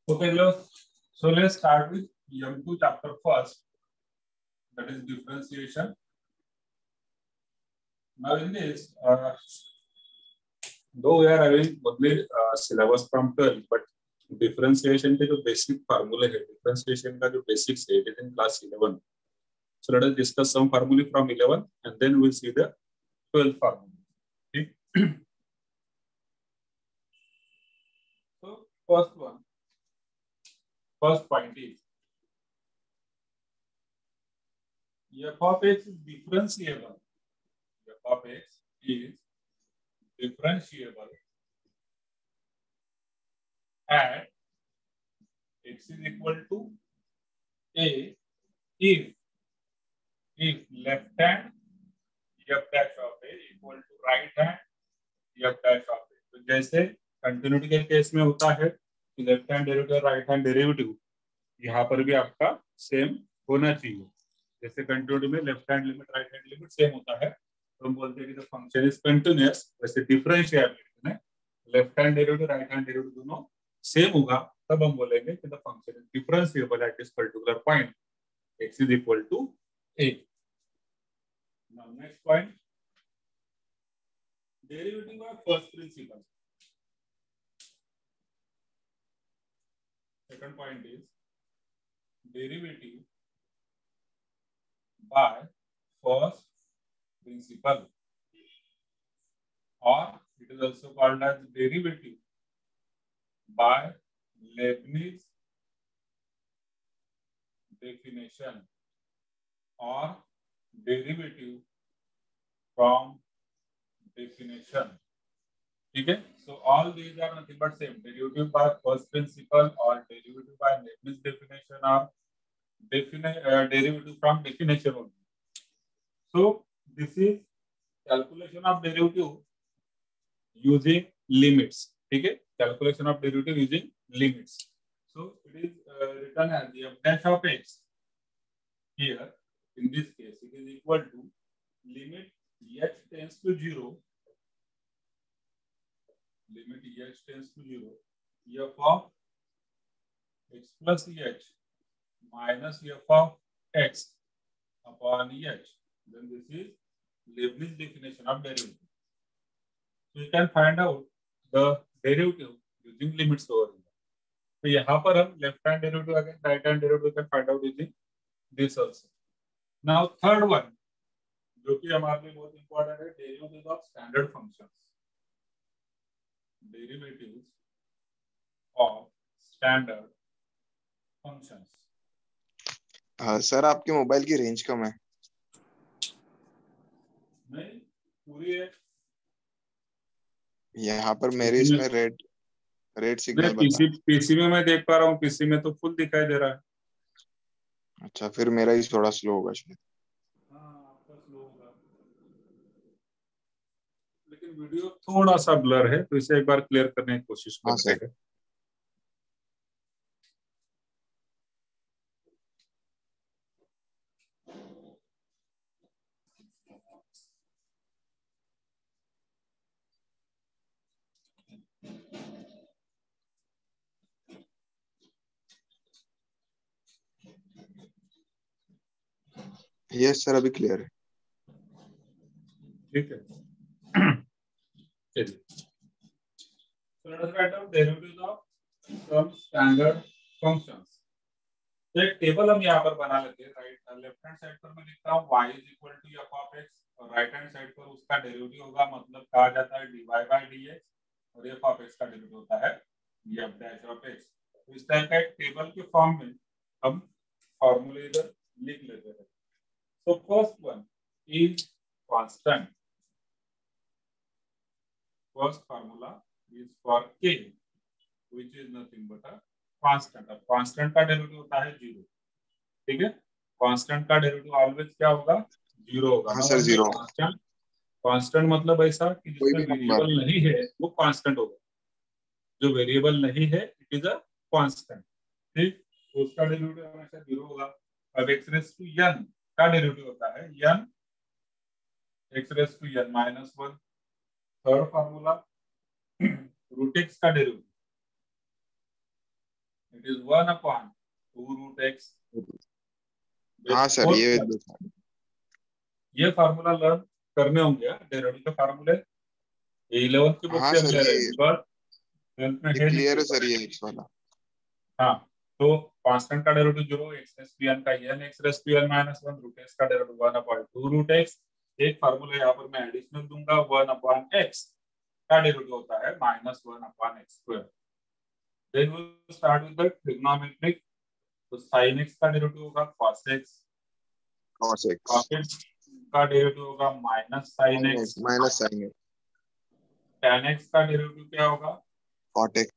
Okay, so let's start with M2 chapter first, that is differentiation. Now in this, though we are having only syllabus from 12, but differentiation के जो basic formula है, differentiation का जो basics है, it is in class 11. So let us discuss some formulae from 11 and then we'll see the 12th formula. Okay? So first point is f of x is differentiable. F of x is differentiable at x is equal to a if left hand f dash of a equal to right hand f dash of a. तो जैसे continuity के case में होता है कि left hand derivative right hand derivative, यहाँ पर भी आपका सेम होना चाहिए. जैसे कंटिन्यूटी में left hand limit right hand limit same होता है तो हम बोलते हैं कि द फंक्शन इज कंटिन्यूअस. वैसे डिफरेंशिएबिलिटी में left hand derivative right hand derivative दोनों सेम होगा तब हम बोलेंगे कि the function is differentiable at this particular point x is equal to a. Now next point, derivative of first principle. Second point is derivative by first principle, or it is also called as derivative by Leibniz definition or derivative from definition. ठीक है. So all these are nothing but same. Derivative by first principle or derivative by Leibniz definition or derivative from definition only. So this is calculation of derivative using limits. ठीक है. Calculation of derivative using limits. So it is written as f dash of x. Here, in this case, it is equal to limit h tends to 0. Limit h tends to 0. F of x plus h minus f of x upon h. Then this is Leibniz definition of derivative. So you can find out the derivative using limits over here. तो यहाँ पर हम left hand derivative against right hand derivative can find out using this also. Now third one जो कि हमारे लिए बहुत important है, derivative of standard functions. Derivatives of standard functions. Sir आपके मोबाइल की रेंज कम है. नहीं पूरी है. यहाँ पर मेरे इसमें रेड सिग्नल बता. पीसी में मैं देख पा रहा हूँ, पीसी में तो फुल दिखाई दे रहा है. अच्छा, फिर मेरा ही थोड़ा स्लो होगा शायद. हाँ आपका स्लो होगा, लेकिन वीडियो थोड़ा सा ब्लर है तो इसे एक बार क्लियर करने की कोशिश करते हैं. यस सर, अभी क्लियर है. ठीक है. चलिए, so let us write down derivatives of some standard functions. तो एक टेबल हम यहाँ पर बना लेते हैं. राइट लेफ्ट हैंड साइड पर मैं लिखता हूँ y is equal to f of x और राइट हैंड साइड पर उसका डेरिवेटिव होगा, मतलब कहा जाता है dy by dx, और f of x का डेरिवेटिव होता है f dash of x. तो इस टाइप का एक टेबल के फॉर्म में हम फॉर्मूले इधर लिख लेते हैं. So first one is constant. First formula is for k, which is nothing but a constant. अब constant का डेरिवेटिव होता है 0. ठीक है. constant का डेरिवेटिव ऑलवेज क्या होगा? 0 होगा. हाँ सर, 0. constant मतलब ऐसा कि जिसमें वेरिएबल नहीं है वो कांस्टेंट होगा. जो वेरिएबल नहीं है इट इज अ कांस्टेंट. ठीक. तो उसका डेरिवेटिव हमेशा 0 होगा. अब x रेज़ टू n का डेरिवेटिव होता है n x raise to n minus 1. Third formula root x का डेरिवेटिव इट इज 1/2√x। हाँ सर, ये फार्मूला लर्न करने होंगे, डेरिवेटिव के फार्मूले 11th की बुक हाँ से हम सर, ले रहे हैं, बिकॉज 12th में ये है नहीं क्लियर है कोई सर, ये बात। एक्स वाला। हाँ, तो कांस्टेंट का derivative 0, x raise to n का n x raise to n minus 1, root x का डेरिवेटिव 1/2√x। एक फार्मूला यहाँ पर मैं एडिशनल दूंगा, 1/x का डेरिवेटिव होता है -1/x²। Then we will start with the trigonometric. तो sin x का डेरिवेटिव होगा cos x, cos x, cos x का डेरिवेटिव होगा -sin x, minus sine X, tan x का डेरिवेटिव क्या होगा, cot x,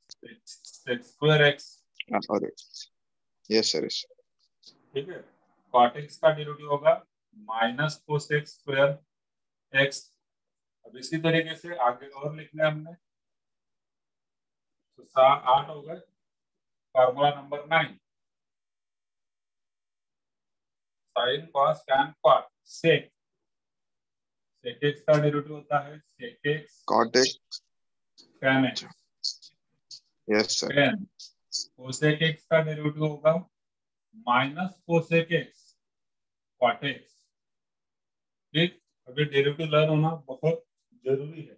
sec²x। और यस सर, यस। ठीक है, cot x का डेरिवेटिव होगा -cos x²x। अब इसी तरीके से आगे और लिखना है हमने, तो 8 हो गए। Formula number 9, sin cos tan cot sec, sec x का डेरिवेटिव होता है sec x cot x, tan x, yes sir. tan cosec x का डेरिवेटिव होगा -cosec x cot x। ठीक, अभी डेरिवेटिव लर्न होना बहुत जरूरी है।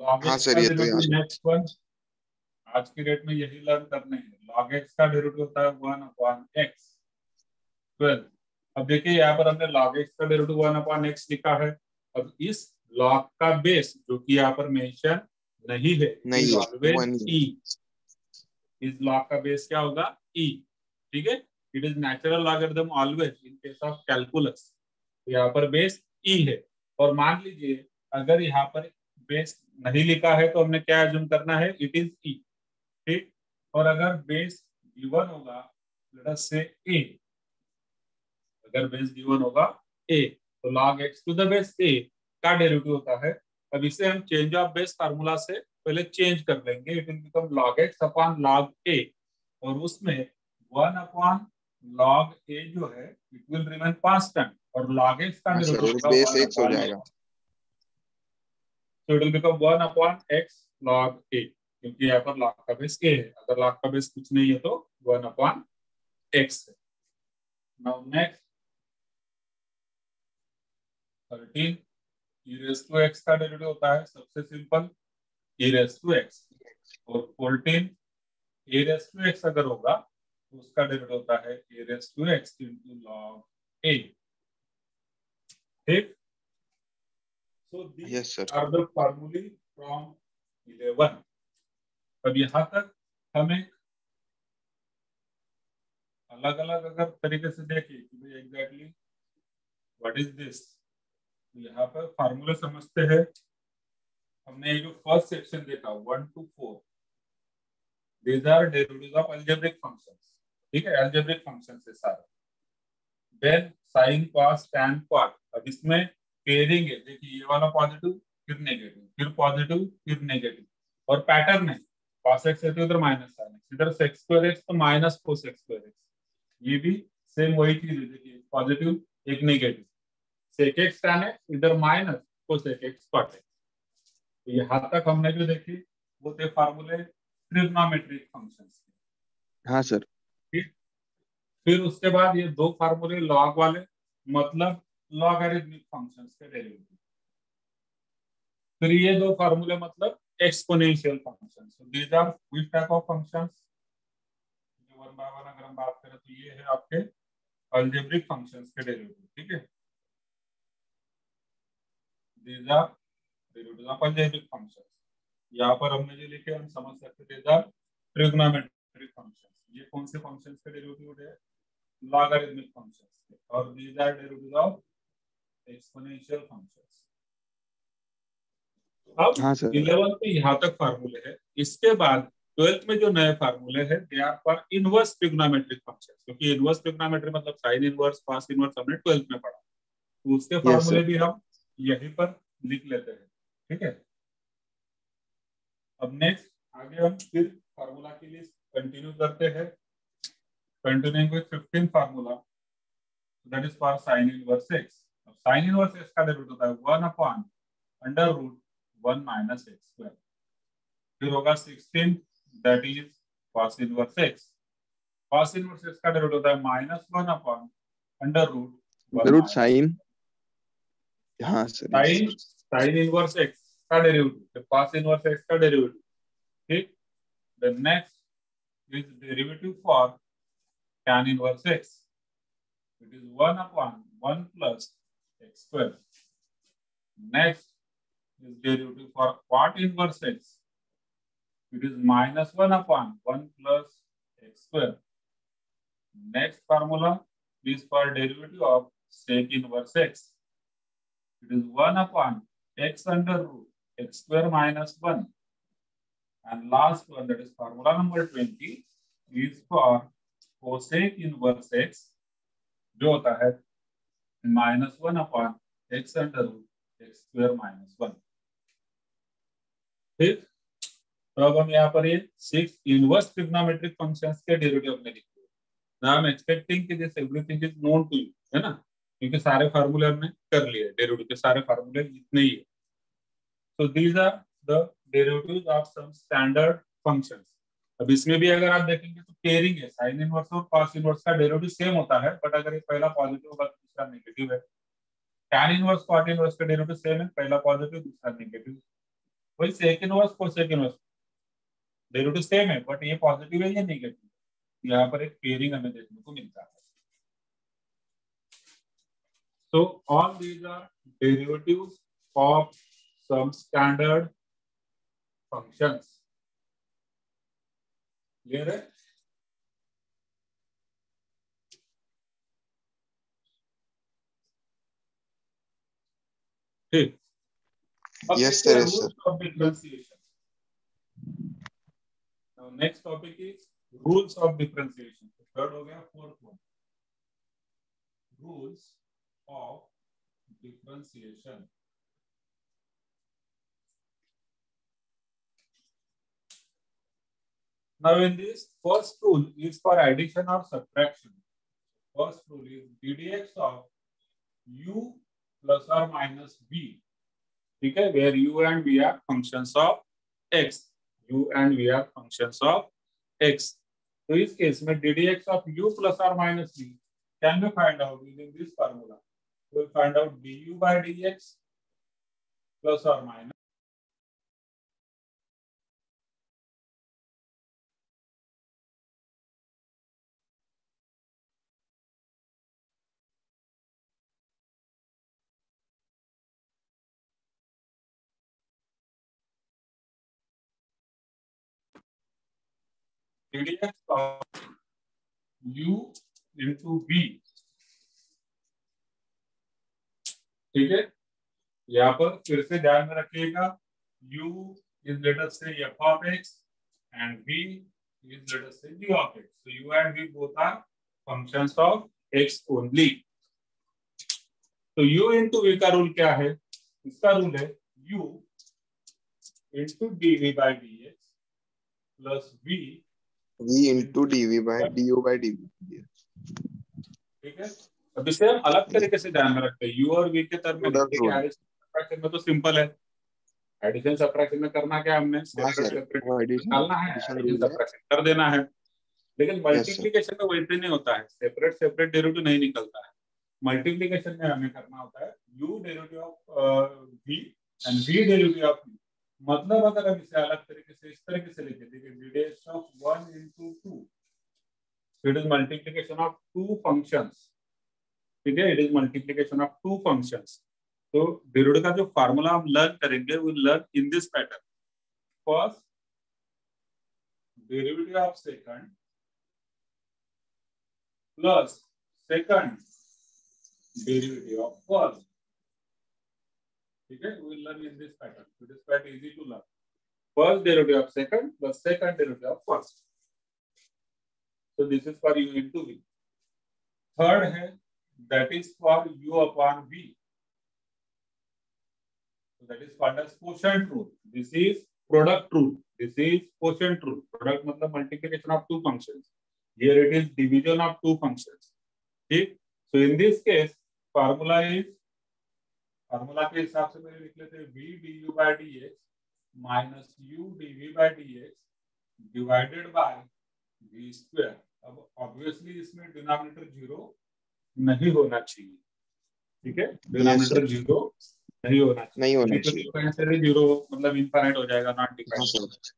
log हाँ x सर, का ये तो डेरिवेटिव याद है। नेक्स्ट वन, आज की डेट में यही लर्न करने हैं। log x का डेरिवेटिव होता है 1/x²। अब देखिए यहाँ पर हमने log x का डेरिवेटिव 1/x लिखा है। अब इस log का बेस जो कि यहाँ पर मेंशन नहीं है, इज नहीं है, ऑलवेज 1 e। इस log का बेस क्या होगा, e। ठीक है, it is natural logarithm always in case of calculus. तो यहाँ पर बेस e है। और मान लीजिए अगर यहाँ पर बेस नहीं लिखा है तो हमने क्या एज्यूम करना है, इट इज e। ठीक, और अगर बेस गिवन होगा, लेट अस से a, अगर बेस गिवन होगा a, तो log x to the base a का डेरिवेटिव होता है। अब इसे हम चेंज ऑफ बेस फार्मूला से पहले चेंज कर लेंगे, it will become log x upon log a, और उसमें 1/log a जो है इट विल रिमेन कांस्टेंट, और log x का हाँ सर, डेरिवेटिव और होगा बेस एक्स हो 1/x, जाएगा। तो it will become 1/x log a, क्योंकि यहाँ पर log का बेस a है। अगर log का बेस कुछ नहीं है तो 1/x है। Now next 13, e raise to x का डेरिवेटिव होता है सबसे simple e raise to x, और 14 a रेस टू x अगर होगा तो उसका डेरिवेटिव होता है a raise to x into log a। ठीक, so yes these sir. Are the फार्मूले फ्रॉम 11। अब यहाँ तक हम एक अलग अलग अगर तरीके से देखें कि भाई एग्जैक्टली व्हाट इज दिस, तो यहाँ पर फार्मूले समझते हैं। हमने ये जो फर्स्ट सेक्शन देखा 1 to 4, these are derivatives of algebraic functions। ठीक है, algebraic functions है सारे। then sin cos tan cot, अब इसमें पेयरिंग है, देखिए ये वाला पॉजिटिव फिर नेगेटिव फिर पॉजिटिव फिर नेगेटिव, और पैटर्न है cos x है तो इधर माइनस sin x, इधर sec²x तो माइनस cos x²x। ये भी सेम वही चीज है, देखिए पॉजिटिव एक negative, sec x tan x इधर minus cos x cot x। तो यहाँ तक हमने जो देखी वो थे फार्मूले ट्रिग्नोमेट्रिक फंक्शंस के। हाँ सर। ठीक, फिर उसके बाद ये दो फार्मूले लॉग वाले, मतलब लॉगरिथमिक फंक्शंस के डेरिवेटिव। फिर ये दो फार्मूले मतलब exponential functions. So these are which type of functions, one by one अगर हम बात करें तो ये है आपके अलजेब्रिक फंक्शंस के डेरिवेटिव। ठीक है, these are derivative of algebraic functions. यहाँ पर हमने जो लिखे हम समझ सकते थे, दीज आर ट्रिग्नोमेट्रिक फंक्शंस। ये कौन से फंक्शंस के डेरिवेटिव है, लॉगरिथमिक फंक्शंस, और these are derivative of exponential functions. अब हाँ सर। 11th में यहाँ तक फार्मूले है। इसके बाद 12th में जो नए फार्मूले हैं they are for inverse trigonometric functions, क्योंकि इनवर्स ट्रिग्नोमेट्री मतलब साइन इनवर्स कॉस इनवर्स हमने 12th में पढ़ा, तो उसके यस फार्मूले सर। भी हम यहीं पर लिख लेते हैं। ठीक है, अब नेक्स्ट आगे हम फिर फार्मूला की लिस्ट कंटिन्यू करते हैं, continuing with 15th formula, that is for sine inverse x. अब साइन इनवर्स एक्स का डेरिवेटिव होता है 1/√1 - x²। फिर होगा 16, that is cos inverse x, cos inverse x का डेरिवेटिव होता है -1 upon under root 1 root minus sine, हाँ sir, yes sine, sir. Sine inverse x का डेरिवेटिव, cos इनवर्स x का डेरिवेटिव, ठीक। The next is derivative for tan inverse x, it is 1 upon 1 plus x square. Next is derivative for cot inverse x, it is -1 upon 1 plus x square. Next formula is for derivative of sec inverse x. It is 1 upon x under root x square minus 1. And last one, that is formula number 20, is for cosec inverse x, जो होता है -1 upon x under root x square minus 1. ठीक, तो अब हम यहाँ पर ये 6 इनवर्स ट्रिग्नोमेट्रिक फंक्शंस के डेरिवेटिव अपने लिखते हैं। नाउ आई एम एक्सपेक्टिंग कि this everything is known to you, है ना, क्योंकि सारे फार्मूले हमने कर लिए, डेरिवेटिव के सारे फार्मूले इतने ही है। So these are the derivatives of some standard functions. अब इसमें भी अगर आप देखेंगे तो पेयरिंग है, साइन इनवर्स और कॉस इनवर्स का डेरिवेटिव सेम होता है, बट अगर ये पहला पॉजिटिव होगा तो दूसरा नेगेटिव है। टैन इनवर्स कॉट इनवर्स का डेरिवेटिव सेम है, पहला पॉजिटिव दूसरा नेगेटिव। वही sec inverse cosec inverse derivative same है, बट ये पॉजिटिव है, ये नेगेटिव। यहाँ पर एक पेयरिंग हमें देखने को मिलता है। So all these are derivatives of some standard functions. Clear है? ठीक। अब यस देखते सर, हैं yes sir. rules of differentiation. Now next topic is rules of differentiation. Third हो गया, fourth one. Rules of differentiation. Now in this, first rule is for addition or subtraction. First rule is ddx of u plus or minus v. ठीक है, where u and v are functions of x. u and v are functions of x. तो इस case में ddx of u plus or minus v can we find out using this formula? We will find out du by dx plus or minus ddx of u into v. ठीक है, यहाँ पर फिर से ध्यान में रखिएगा, u is let us say f of x and v is let us say g of x. So u and v both are functions of x only. तो u into v का रूल क्या है? इसका rule है u into dv by dx plus v into dv by du by dv. ठीक है, अब इसे हम अलग तरीके से ध्यान में रखते हैं, u और v के टर्म में लिखते हैं। एडिशन सब्ट्रैक्शन में तो सिंपल है, एडिशन सब्ट्रैक्शन में करना क्या, हमने सेपरेट सेपरेट निकालना है, एडिशन सब्ट्रैक्शन कर देना है। लेकिन मल्टीप्लिकेशन में वैसे नहीं होता है, सेपरेट सेपरेट डेरिवेटिव नहीं निकलता है। मल्टीप्लिकेशन में हमें करना होता है u derivative of v and v derivative of v। मतलब अगर हम इसे अलग तरीके से इस तरीके से लिखे, देखिए ddx of 1 into 2, it is multiplication of two functions. ठीक है, it is multiplication of two functions. तो डेरिवेटिव का जो फार्मूला हम लर्न करेंगे, we learn in this pattern. First derivative of second plus second derivative of first. ठीक है, we learn in this pattern, it is quite easy to learn. First derivative of second plus second derivative of first. So this is for u into v. Third है, that is for u upon v. So that is called as quotient rule. This is product rule. This is quotient rule. Product मतलब multiplication of two functions. Here it is division of two functions. ठीक? So in this case, formula के हिसाब से मैंने लिख लेते हैं v du by dx minus u dv by dx divided by v square. अब ऑब्वियसली इसमें डिनोमिनेटर 0 नहीं होना चाहिए, ठीक है, यस डिनोमिनेटर सर, 0 नहीं होना नहीं चाहिए, होना नहीं तो चाहिए। कहीं से 0 मतलब इनफाइनाइट हो जाएगा, नॉट हाँ डिफाइंड। सर।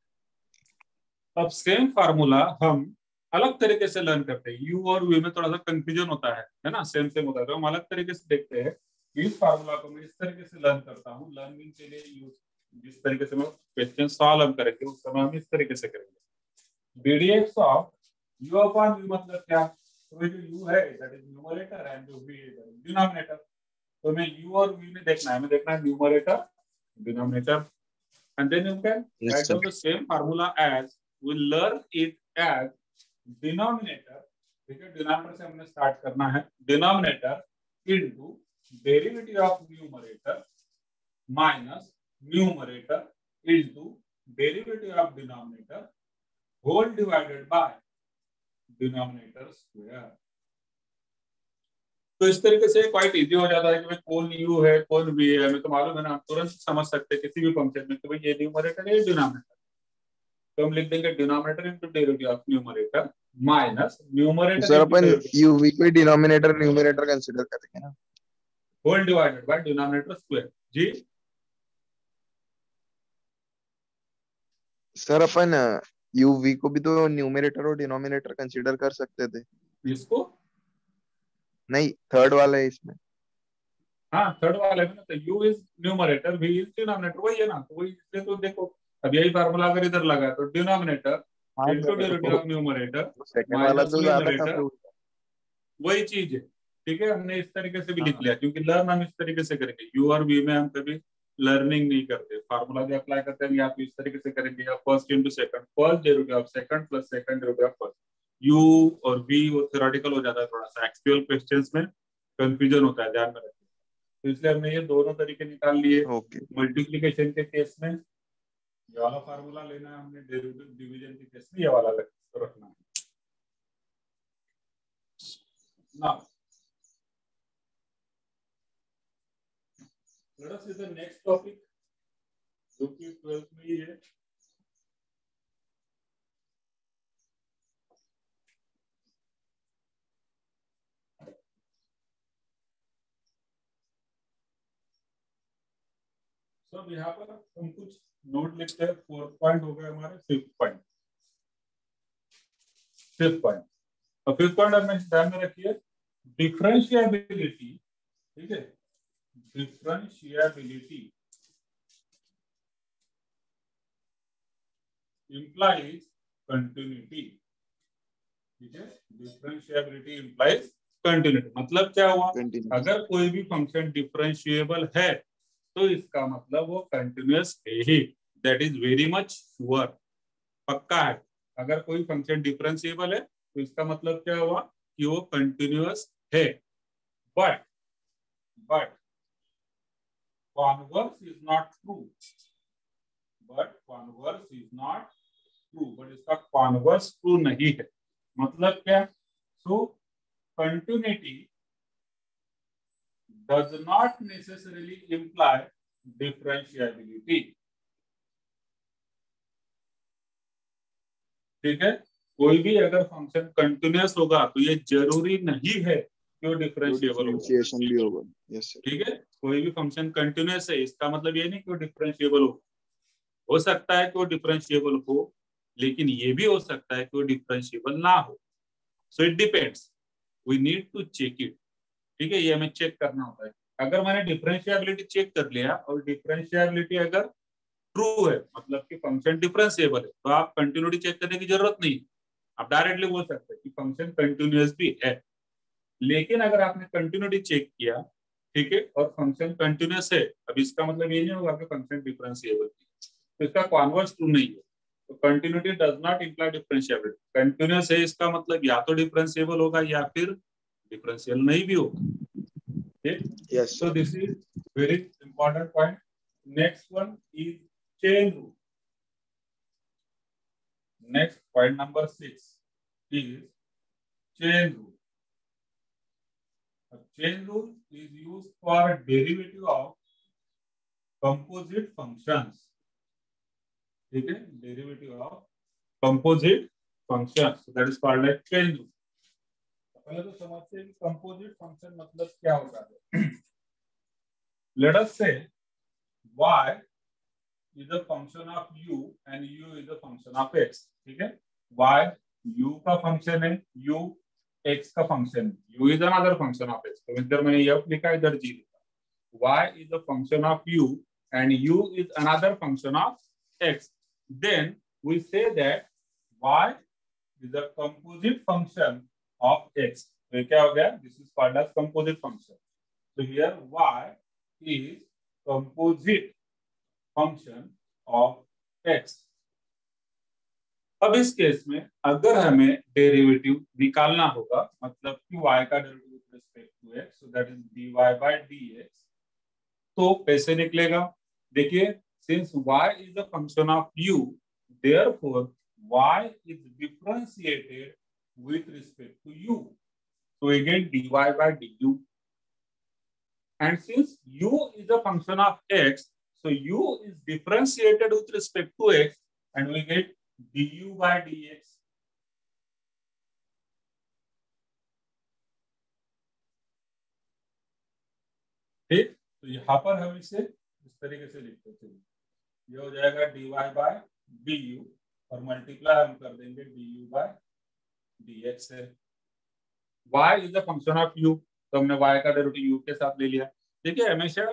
अब सेम फार्मूला हम अलग तरीके से लर्न करते हैं, यू और वी में थोड़ा सा कंफ्यूजन होता है ना, सेम सेम होता है, तो हम अलग तरीके से देखते हैं। इस फार्मूला को मैं इस तरीके से लर्न करता हूँ, लर्निंग के लिए यूज, जिस तरीके से मैं क्वेश्चन सॉल्व हम करेंगे उस समय हम इस तरीके से करेंगे। बीडीएक्स ऑफ यू अपॉन वी मतलब क्या, तो जो यू है दैट इज न्यूमरेटर एंड जो वी इज डिनोमिनेटर। तो मैं यू और वी में देखना है, हमें देखना है numerator denominator, and then you can yes write sir. down the same formula as we'll learn it as denominator, ठीक है, डिनोमिनेटर से हमने स्टार्ट करना है, denominator into derivative of numerator minus numerator into derivative of denominator whole divided by denominator square. तो इस तरीके से क्वाइट इजी हो जाता है कि भाई कौन यू है कौन वी है, हमें तो मालूम है ना, हम तुरंत समझ सकते हैं किसी भी फंक्शन में कि भाई ये न्यूमरेटर है ये डिनोमिनेटर। तो हम लिख देंगे denominator into derivative of numerator minus तो न्यूमरेटर सर इनटू अपन डेरिवेटिव यूवी पे डिनोमिनेटर न्यूमरेटर कंसीडर करेंगे ना। Whole divided by denominator square. जी सर अपन यूवी को भी तो न्यूमरेटर और डिनोमिनेटर कंसीडर कर सकते थे। इसको, नहीं, थर्ड वाला है इसमें। हाँ थर्ड वाले में ना, तो U is numerator V is denominator, वही है ना, तो वही इसलिए तो देखो, अब यही फार्मूला अगर इधर लगा तो डिनोमिनेटर हाँ into sir, derivative of numerator second वाला माइनस तो ज्यादा न्यूमरेटर, कंफ्यूज है। वही चीज है, ठीक है, हमने इस तरीके से भी लिख हाँ लिया क्योंकि लर्न हम इस तरीके से करेंगे, यू और वी में हम कभी लर्निंग नहीं करते, फार्मूला भी अप्लाई करते हैं या तो इस तरीके से करेंगे या first into second, first derivative of second plus second derivative of first. You और वी वो थ्योरेटिकल हो जाता है, थोड़ा सा एक्चुअल क्वेश्चंस में कंफ्यूजन होता है, ध्यान में रखिए। तो इसलिए हमने ये दोनों तरीके निकाल लिए। ओके। मल्टीप्लीकेशन के केस में ये वाला फार्मूला लेना है हमने, डेरिवेटिव डिवीजन के केस में ये वाला रखना है ना। let us see the next topic जो कि 12th में ही है। सब यहाँ पर हम कुछ नोट लिखते हैं, 4th पॉइंट हो गए हमारे, 5th पॉइंट, 5th पॉइंट और 5th पॉइंट हमें ध्यान में रखिए, डिफरेंशिएबिलिटी, ठीक है, डिफरेंशिएबिलिटी implies continuity, ठीक है, डिफरेंशिएबिलिटी implies continuity मतलब क्या हुआ, कंटिन्यू। अगर कोई भी फंक्शन डिफरेंशिएबल है तो इसका मतलब वो कंटिन्यूअस है ही, that is very much sure, पक्का है। अगर कोई फंक्शन डिफरेंशिएबल है तो इसका मतलब क्या हुआ कि वो कंटिन्यूअस है, but but converse is not true, but converse is not true, but इसका कॉन्वर्स ट्रू नहीं है, मतलब क्या, सो continuity does not necessarily imply differentiability, ठीक है, कोई भी अगर फंक्शन कंटिन्यूअस होगा तो ये जरूरी नहीं है कि वो तो डिफरेंशिएबल होगा, डिफरेंशिएशन भी होगा। Yes sir. ठीक है, कोई भी फंक्शन कंटिन्यूअस है इसका मतलब ये नहीं कि वो डिफरेंशिएबल हो सकता है कि वो डिफरेंशिएबल हो, लेकिन ये भी हो सकता है कि वो डिफरेंशिएबल ना हो, so it depends, we need to check it, ठीक है, ये हमें चेक करना होता है। अगर मैंने डिफरेंशिएबिलिटी चेक कर लिया और डिफरेंशिएबिलिटी अगर ट्रू है मतलब कि फंक्शन डिफरेंशिएबल है, तो आप कंटिन्यूटी चेक करने की जरूरत नहीं, आप डायरेक्टली बोल सकते हैं कि फंक्शन कंटिन्यूअस भी है। लेकिन अगर आपने कंटिन्यूटी चेक किया, ठीक है, और फंक्शन कंटिन्यूअस है, अब इसका मतलब ये नहीं होगा कि फंक्शन डिफरेंशिएबल है, तो इसका कॉन्वर्स ट्रू नहीं है, तो continuity does not imply differentiability, continuous है इसका मतलब या तो डिफरेंशिएबल होगा या फिर डिफरेंशियल नहीं भी होगा, ठीक, yes so sir. this is very important point. Next one is chain rule. Next point number 6 is chain rule. A chain rule is used for derivative of composite functions, ठीक है, derivative of composite function, so that is called as chain rule. पहले तो समझते हैं कि composite function मतलब क्या होता है. Let us say y is a function of u and u is a function of x. ठीक है, y u का फंक्शन है, u x का फंक्शन है, u is another function of x. तो इधर मैंने f लिखा, इधर g लिखा. y is a function of u and u is another function of x. Then we say that y is a composite function of x. तो क्या हो गया? This is called as composite function. So here y is composite function of x. अब इस case में अगर हमें derivative निकालना होगा, मतलब कि y का derivative with respect to x, so that is dy by dx, तो कैसे निकलेगा? देखिए, since y is a function of u, therefore y is differentiated with respect to u. So we get dy by du. And since u is a function of x, so u is differentiated with respect to x, and we get du by dx. ठीक, तो यहाँ पर हम इसे इस तरीके से लिखते हैं. ये हो जाएगा dy by du और मल्टीप्लाई हम कर देंगे du by dx से. y is a function of u, तो हमने y का डेरिवेटिव u के साथ ले लिया. देखिए, हमेशा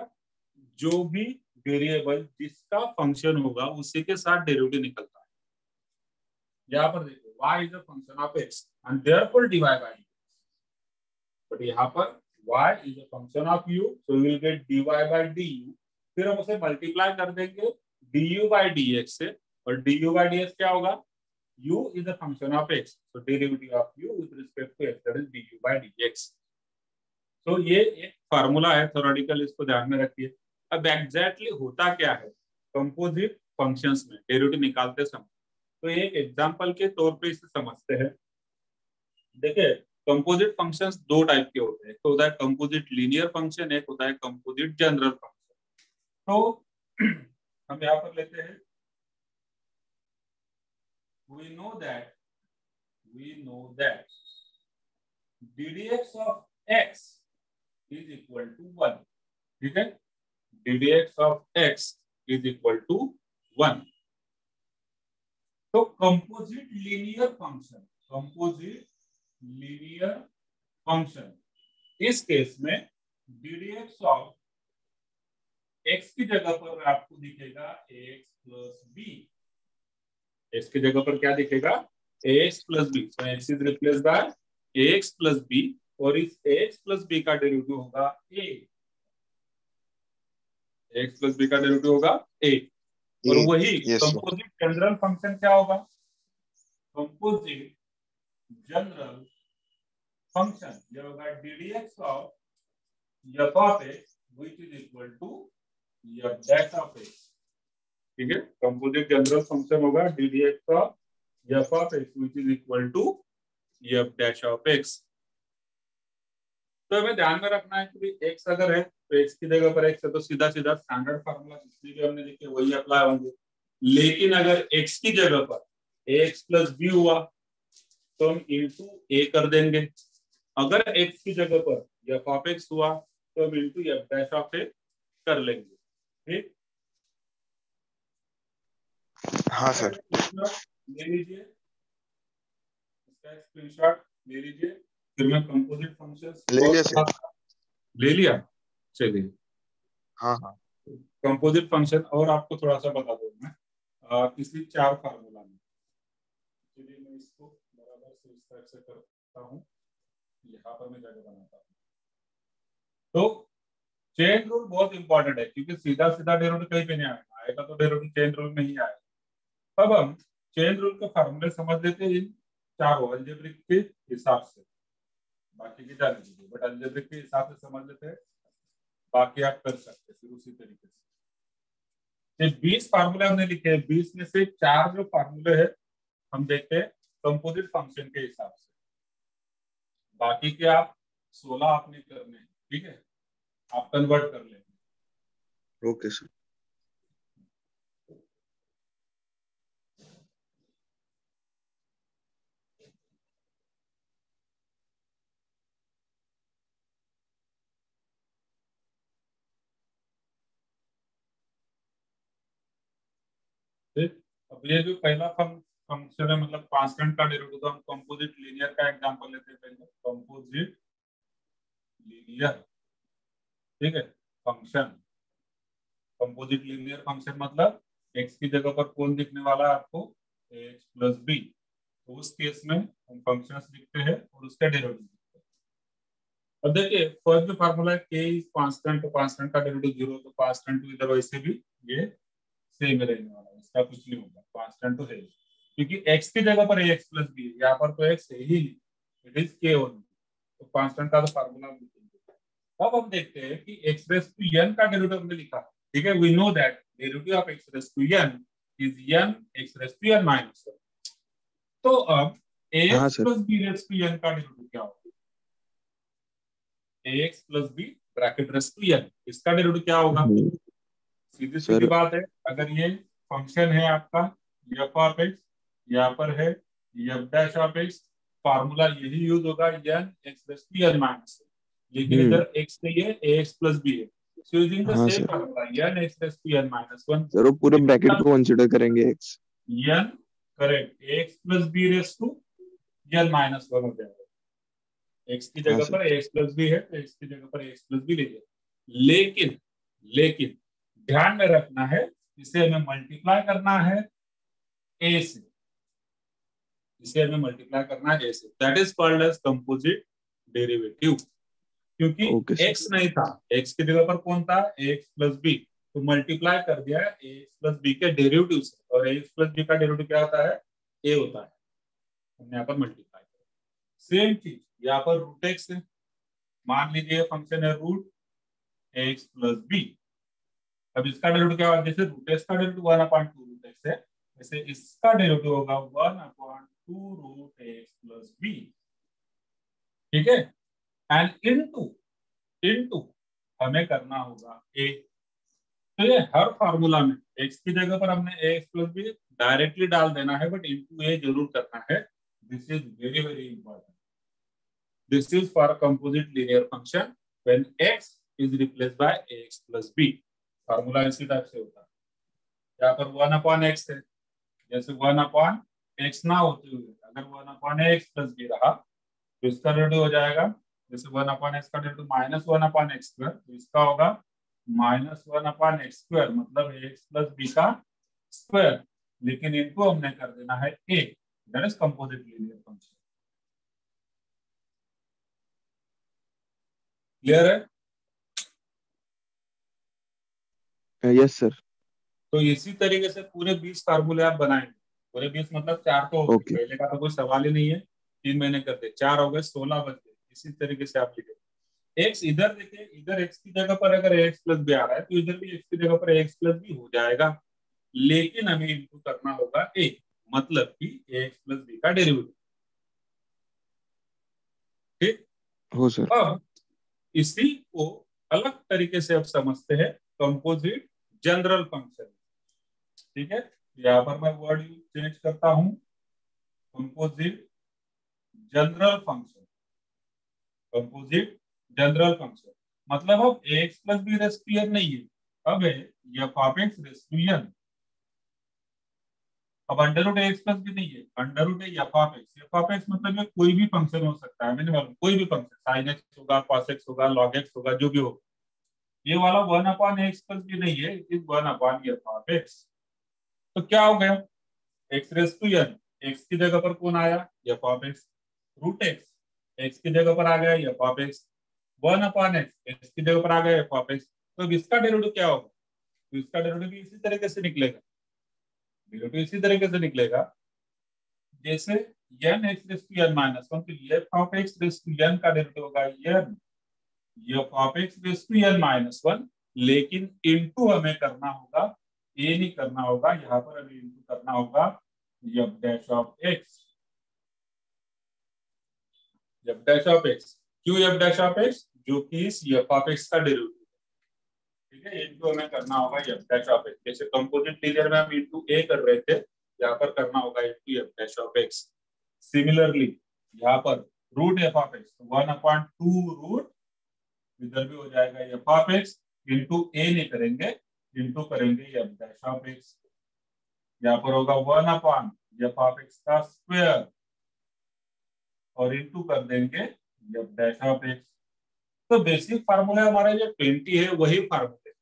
जो भी वेरिएबल जिसका फंक्शन होगा उसी के साथ डेरिवेटिव निकलता है. यहाँ पर देखिए, y is a function of x and therefore dy by dx. But यहाँ पर y is a function of u, so we will get dy by du. फिर हम उसे मल्टीप्लाई कर देंगे du by dx से, और du by dx क्या होगा? u is a function of x, so derivative of u with respect to x, that is du by dx. तो ये एक फार्मूला है थ्योरेटिकल, इसको ध्यान में रखिए. अब एग्जैक्टली होता क्या है कंपोजिट फंक्शंस में डेरिवेटिव निकालते समय, तो एक एग्जांपल के तौर पे इसे समझते हैं. देखिए, कंपोजिट फंक्शंस दो टाइप के होते हैं. एक होता है कंपोजिट लीनियर फंक्शन, एक होता है कंपोजिट जनरल फंक्शन. तो हम यहाँ पर लेते हैं, we know that ddx of x is equal to 1. ठीक है, ddx of x is equal to 1. तो कंपोजिट लीनियर फंक्शन, इस केस में ddx of x की जगह पर आपको दिखेगा ax plus b. x की जगह पर क्या दिखेगा? ax plus b. तो x is replaced by ax plus b, और इस ax plus b का डेरिवेटिव होगा a. ax plus b का डेरिवेटिव होगा a. और वही कंपोजिट जनरल फंक्शन क्या होगा? कंपोजिट जनरल फंक्शन ये होगा ddx of f of x which is equal to f dash of x. ठीक है, कंपोजिट जनरल फंक्शन होगा ddx of f of x which is equal to f dash of x. तो हमें ध्यान में रखना है कि x अगर है तो x की जगह पर x है, तो सीधा सीधा स्टैंडर्ड फार्मूला जितने भी हमने लिखे वही अप्लाई होंगे. लेकिन अगर x की जगह पर ax plus b हुआ तो हम into a कर देंगे. अगर x की जगह पर f of x हुआ तो हम into f dash of a कर लेंगे. ठीक, हाँ सर, ले लीजिए, इसका स्क्रीनशॉट ले लीजिए. फिर मैं कंपोजिट फंक्शंस ले लिया. चलिए, हाँ हाँ, कंपोजिट फंक्शन और आपको थोड़ा सा बता दूं मैं किसी 4 फार्मूला में. चलिए, मैं इसको बराबर से इस तरह से करता हूँ. यहाँ पर मैं जगह बनाता हूँ. तो चेन रूल बहुत इंपॉर्टेंट है, क्योंकि सीधा सीधा डेरिवेटिव कहीं पे नहीं आएगा तो डेरिवेटिव चेन रूल में ही आएगा. अब हम चेन रूल के फार्मूले समझ लेते हैं इन चारों अलजेब्रिक के हिसाब से. बाकी की जाने दीजिए, बट अलजेब्रिक के हिसाब से समझ लेते हैं, बाकी आप कर सकते हैं फिर उसी तरीके से. 20 फार्मूले हमने लिखे हैं, 20 में से 4 जो फार्मूले हैं हम देखते हैं कंपोजिट फंक्शन के हिसाब से. बाकी के आप 16 आपने करने हैं. ठीक है, आप कन्वर्ट कर लेंगे. Okay sir. ठीक, अब ये जो पहला फंक्शन है, मतलब कांस्टेंट का डेरिवेटिव, तो हम कंपोजिट लीनियर का एग्जांपल लेते हैं पहले। कंपोजिट लीनियर, ठीक है, फंक्शन। कंपोजिट लीनियर फंक्शन मतलब एक्स की जगह पर कौन दिखने वाला है आपको, एक्स प्लस बी। तो उस केस में हम फंक्शंस लिखते हैं और उसका डेरिवेटिव लिखते हैं। अब देखिए फर्स्ट जो फार्मूला है के इज कांस्टेंट, तो कांस्टेंट का डेरिवेटिव जीरो, तो कांस्टेंट टू इधर वैसे भी ये सेम रहने वाला है, इसका कुछ नहीं होगा, कांस्टेंट तो है, क्योंकि एक्स की जगह पर एक्स प्लस बी है, यहाँ पर तो एक्स है ही, इट इज के ओनली, तो कांस्टेंट का तो फार्मूला लिखेंगे। अब हम देखते हैं कि एक्स रेस टू एन का डेरिवेटिव हमने लिखा, ठीक है, we know that derivative of x raise to N is N x raise to N minus one. तो अब हाँ X sir. Plus B raise to N का डेरिवेटिव क्या होगा, X plus B bracket raise to N, इसका derivative क्या होगा, हम्म, सीधी सीधी sir. बात है, अगर ये फंक्शन है आपका एफ ऑफ एक्स, यहाँ पर है F dash of X, formula यही यूज होगा N X plus B N minus, लेकिन हम्म। इधर एक्स नहीं है, ए एक्स प्लस बी है, सो यूजिंग द हाँ same sir. Formula N X plus B N minus one, sir वो पूरे ब्रैकेट को कंसिडर करेंगे X. N correct X plus B raise to N minus one हो जाएगा, एक्स की हाँ जगह सर। पर एक्स प्लस बी है तो एक्स की जगह पर एक्स प्लस बी लीजिए, लेकिन लेकिन ध्यान में रखना है, इसे हमें मल्टीप्लाई करना है ए से, इसे हमें मल्टीप्लाई करना है ए से, that is called as composite derivative, क्योंकि ओके सर। एक्स नहीं था, एक्स की जगह पर कौन था, एक्स प्लस बी, तो मल्टीप्लाई कर दिया एक्स प्लस बी के डेरिवेटिव से, और एक्स प्लस बी का डेरिवेटिव क्या होता है, ए होता है, हमने यहाँ पर मल्टीप्लाई किया। सेम चीज यहाँ पर रूट एक्स है, मान लीजिए फंक्शन है रूट एक्स प्लस बी, अब इसका डेरिवेटिव क्या होगा, जैसे रूट एक्स का derivative one upon two root X है, वैसे इसका डेरिवेटिव होगा one upon two root x plus B, ठीक है, एंड इनटू इनटू हमें करना होगा ए, तो ये हर फार्मूला में एक्स की जगह पर हमने A X plus B directly डाल देना है, बट इनटू ए जरूर करना है, this is very very important, this is for composite linear function when X is replaced by A X plus B, formula इसी टाइप से होता है, यहाँ पर वन अपॉन एक्स है, जैसे वन अपॉन एक्स ना होते हुए अगर one upon x plus b रहा, तो इसका डेरिवेटिव हो जाएगा, जैसे वन अपॉन एक्स का derivative minus one upon x square, तो इसका होगा minus one upon x square, मतलब एक्स प्लस बी का स्क्वायर, लेकिन इनको हमने कर देना है ए, that is composite linear function, clear है। Yes sir. तो इसी तरीके से पूरे 20 फार्मूले आप बनाएंगे, पूरे 20 मतलब चार तो हो गए, ओके। पहले का तो कोई सवाल ही नहीं है, 3 महीने करते, चार हो गए 16 बच गए, इसी तरीके से आप लिखेंगे। एक्स इधर देखिए, इधर एक्स की जगह पर अगर एक्स प्लस बी आ रहा है, तो इधर भी एक्स की जगह पर एक्स प्लस बी हो जाएगा, लेकिन हमें इनको करना होगा ए, मतलब कि एक्स प्लस बी का डेरिवेटिव, ठीक। हो सर। अब इसी को अलग तरीके से अब समझते हैं कंपोजिट जनरल फंक्शन, ठीक है, यहाँ पर मैं वर्ड चेंज करता हूं, composite general function, composite general function मतलब अब x plus B raise to n नहीं है, अब है f of x raise to n, अब अंडर रूट एक्स प्लस भी नहीं है, अंडर रूट है f of x, f of x मतलब ये कोई भी फंक्शन हो सकता है, मैंने मालूम कोई भी फंक्शन, साइन एक्स होगा, कॉस एक्स होगा, लॉग एक्स होगा, जो भी होगा, ये वाला वन अपॉन एक्स प्लस भी नहीं है, it is one upon f of x, तो क्या हो गया, x raise to n, x की जगह पर कौन आया, f of x, root x, x की जगह पर आ गया f of x, one upon x, x की जगह पर आ गया एफ ऑफ एक्स, तो इसका डेरिवेटिव क्या होगा, तो इसका डेरिवेटिव भी इसी तरीके से निकलेगा, डेरिवेटिव इसी तरीके से निकलेगा, जैसे n x raise to N minus one, तो f of x raise to N का डेरिवेटिव होगा n f of x raise to N minus one, लेकिन इनटू हमें करना होगा, ए नहीं करना होगा, यहाँ पर हमें इनटू करना होगा F dash of x, F dash of x, क्यों एफ डैश ऑफ एक्स, जो कि इस एफ ऑफ एक्स का डेरिवेटिव, ठीक है, इनको हमें करना होगा एफ डैश ऑफ एक्स, जैसे कंपोजिट लीनियर में हम इनटू ए कर रहे थे, यहाँ पर करना होगा into f dash of x, similarly यहाँ पर root f of x, one upon two root, इधर भी हो जाएगा f of x, into a नहीं करेंगे, इनटू करेंगे एफ डैश ऑफ एक्स, यहाँ पर होगा 1 एफ ऑफ एक्स का स्क्वायर और इंटू कर देंगे एफ डैश ऑफ एक्स। तो बेसिक फार्मूला हमारा जो 20 है वही फार्मूला है,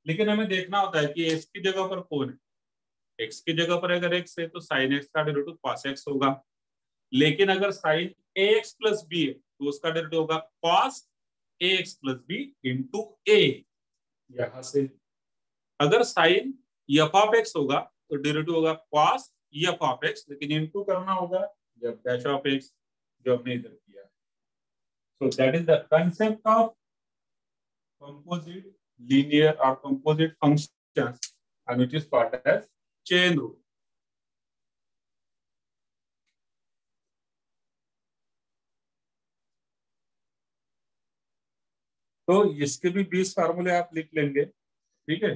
लेकिन हमें देखना होता है कि एक्स की जगह पर कौन है। एक्स की जगह पर अगर एक्स है तो साइन एक्स का डेरिवेटिव कॉस एक्स होगा, लेकिन अगर साइन ए एक्स प्लस बी है तो उसका डेरिवेटिव होगा cos A X plus B into ए। यहां से अगर साइन एफ ऑफ एक्स होगा तो डेरिवेटिव होगा कॉस एफ ऑफ एक्स, लेकिन इंटू करना होगा एफ डैश ऑफ एक्स, जो हमने इधर किया है। सो that is the concept of composite linear or composite functions, and it is called as chain rule. तो इसके भी 20 फार्मूले आप लिख लेंगे, ठीक है।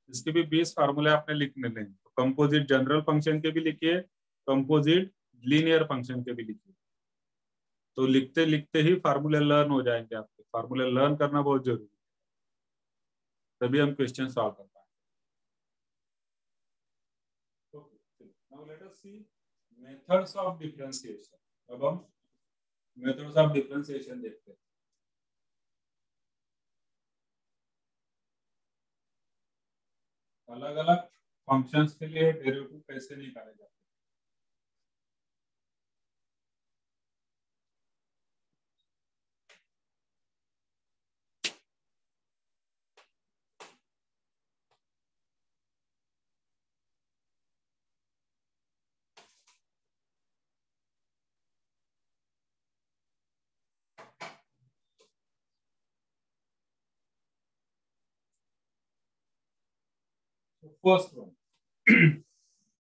इसके भी 20 फार्मूले आपने लिखने लेंगे। तो कंपोजिट जनरल फंक्शन के भी लिखिए, कंपोजिट लीनियर फंक्शन के भी लिखिए। तो लिखते लिखते ही फार्मूले लर्न हो जाएंगे आपके। फार्मूले लर्न करना बहुत जरूरी है, तभी हम क्वेश्चन सॉल्व कर पाएंगे। Now let us see methods of differentiation. अब हम मेथड्स ऑफ डिफरेंशिएशन देखते हैं। अलग अलग फंक्शंस के लिए डेरिवेटिव कैसे निकाले जाते हैं। First one,